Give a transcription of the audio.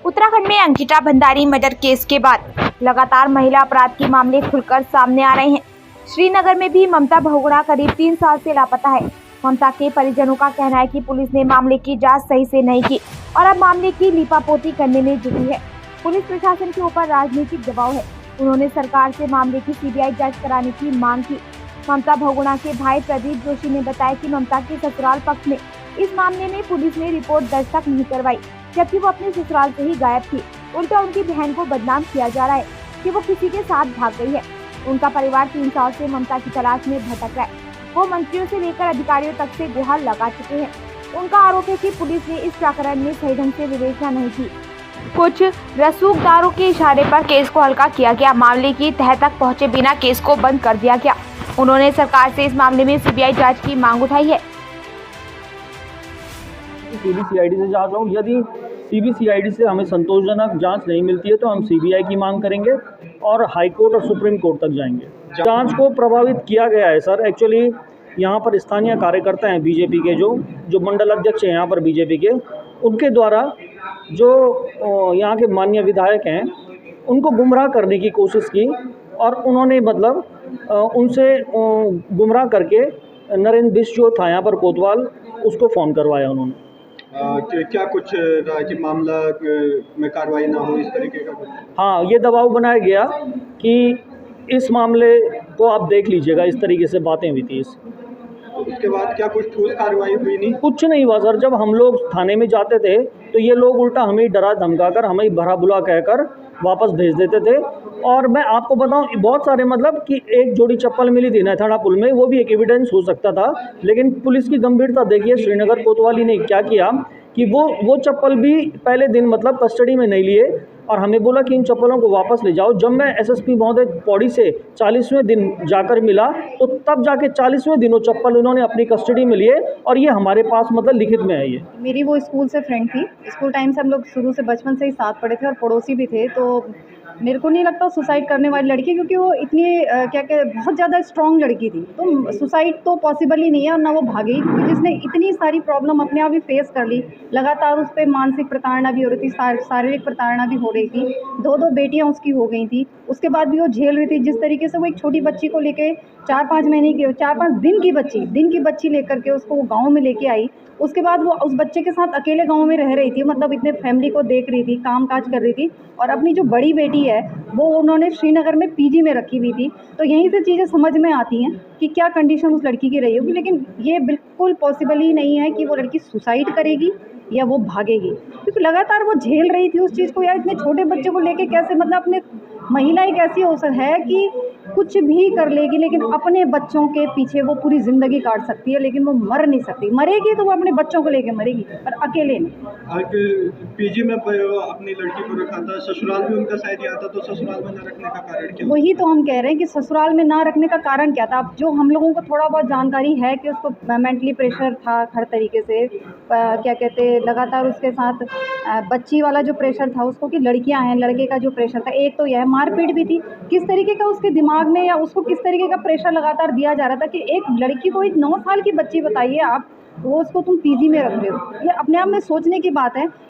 उत्तराखंड में Ankita Bhandari murder case के बाद लगातार महिला अपराध के मामले खुलकर सामने आ रहे हैं। श्रीनगर में भी ममता बहुगुणा करीब 3 साल से लापता है। ममता के परिजनों का कहना है कि पुलिस ने मामले की जांच सही से नहीं की और अब मामले की लीपापोती करने में जुटी है। पुलिस प्रशासन के ऊपर राजनीतिक दबाव है। उन्होंने सरकार से मामले की सीबीआई जांच कराने की मांग की। ममता बहुगुणा के भाई प्रदीप जोशी ने बताया कि ममता के ससुराल पक्ष में इस मामले में पुलिस ने रिपोर्ट दर्ज तक नहीं करवाई, जबकि वो अपने ससुराल से ही गायब थी। उल्टा उनकी बहन को बदनाम किया जा रहा है कि वो किसी के साथ भाग गई है। उनका परिवार 3 साल से ममता की तलाश में भटक रहा है। वो मंत्रियों से लेकर अधिकारियों तक से गुहार लगा चुके हैं। उनका आरोप है कि पुलिस ने इस प्रकरण में सही ढंग से विवेचना नहीं की। कुछ रसूखदारों के इशारे पर केस को हल्का किया गया। मामले की तह तक पहुंचे बिना केस को बंद कर दिया गया। उन्होंने सरकार से इस मामले में सीबीआई जांच की मांग उठाई है। सीबीसीआईडी से जांच हो, यदि सीबीसीआईडी से हमें संतोषजनक जांच नहीं मिलती है तो हम सीबीआई की मांग करेंगे और हाई कोर्ट और सुप्रीम कोर्ट तक जाएंगे। जांच को प्रभावित किया गया है सर। एक्चुअली यहाँ पर स्थानीय कार्यकर्ता हैं बीजेपी के, जो मंडल अध्यक्ष हैं यहाँ पर बीजेपी के, उनके द्वारा जो यहाँ के माननीय विधायक हैं उनको गुमराह करने की कोशिश की और उन्होंने उनसे गुमराह करके नरेंद्र बिष्ट जो था यहाँ पर कोतवाल, उसको फ़ोन करवाया उन्होंने। क्या कुछ रहा कि मामला में कार्रवाई ना हो, इस तरीके का? हाँ, ये दबाव बनाया गया कि इस मामले को आप देख लीजिएगा, इस तरीके से बातें हुई थी। उसके बाद क्या कुछ ठोस कार्रवाई हुई? नहीं, कुछ नहीं हुआ सर। जब हम लोग थाने में जाते थे तो ये लोग उल्टा हमें डरा धमका कर, हमें भरा बुला कहकर वापस भेज देते थे। और मैं आपको बताऊं, बहुत सारे कि एक जोड़ी चप्पल मिली थी नैथाना पुल में, वो भी एक एविडेंस हो सकता था। लेकिन पुलिस की गंभीरता देखिए, श्रीनगर कोतवाली ने क्या किया कि वो चप्पल भी पहले दिन कस्टडी में नहीं लिए और हमें बोला कि इन चप्पलों को वापस ले जाओ। जब मैं एसएसपी महोदय पौड़ी से 40वें दिन जाकर मिला तो तब जाके 40वें दिन वो चप्पल उन्होंने अपनी कस्टडी में लिए और ये हमारे पास लिखित में है। ये मेरी वो स्कूल से फ्रेंड थी। स्कूल टाइम से हम लोग शुरू से बचपन से ही साथ पढ़े थे और पड़ोसी भी थे। तो मेरे को नहीं लगता सुसाइड करने वाली लड़की, क्योंकि वो इतनी बहुत ज़्यादा स्ट्रॉन्ग लड़की थी। तो सुसाइड तो पॉसिबल ही नहीं है और ना वो भागी, क्योंकि जिसने इतनी सारी प्रॉब्लम अपने आप ही फेस कर ली। लगातार उस पर मानसिक प्रताड़ना भी हो रही थी, शारीरिक प्रताड़ना भी हो रही थी। 2 बेटियां उसकी हो गई थी। उसके बाद भी वो झेल रही थी। जिस तरीके से वो एक छोटी बच्ची को लेके 4-5 दिन की बच्ची लेकर के उसको वो गाँव में लेके आई। उसके बाद वो उस बच्चे के साथ अकेले गांव में रह रही थी, इतने फैमिली को देख रही थी, काम काज कर रही थी। और अपनी जो बड़ी बेटी है वो उन्होंने श्रीनगर में पीजी में रखी हुई थी। तो यहीं से चीज़ें समझ में आती हैं कि क्या कंडीशन उस लड़की की रही होगी। लेकिन ये बिल्कुल पॉसिबल ही नहीं है कि वो लड़की सुसाइड करेगी या वो भागेगी, क्योंकि लगातार वो झेल रही थी उस चीज़ को। यार, इतने छोटे बच्चे को लेके कैसे, अपने महिला एक ऐसी अवसर है कि कुछ भी कर लेगी, लेकिन अपने बच्चों के पीछे वो पूरी ज़िंदगी काट सकती है, लेकिन वो मर नहीं सकती। मरेगी तो वो अपने बच्चों को लेके मरेगी, पर अकेले नहीं। पीजी में अपनी लड़की को रखा था, ससुराल में उनका शायद यहाँ था, तो ससुराल में न रखने का कारण क्या? वही तो हम कह रहे हैं कि ससुराल में ना रखने का कारण क्या था। अब जो हम लोगों को थोड़ा बहुत जानकारी है कि उसको मेंटली प्रेशर था हर तरीके से, लगातार उसके साथ बच्ची वाला जो प्रेशर था उसको, कि लड़कियां हैं, लड़के का जो प्रेशर था। एक तो यह मारपीट भी थी, किस तरीके का उसके दिमाग में या उसको किस तरीके का प्रेशर लगातार दिया जा रहा था कि एक लड़की को, एक 9 साल की बच्ची बताइए आप, वो उसको तुम पीजी में रख रहे हो। ये अपने आप में सोचने की बात है।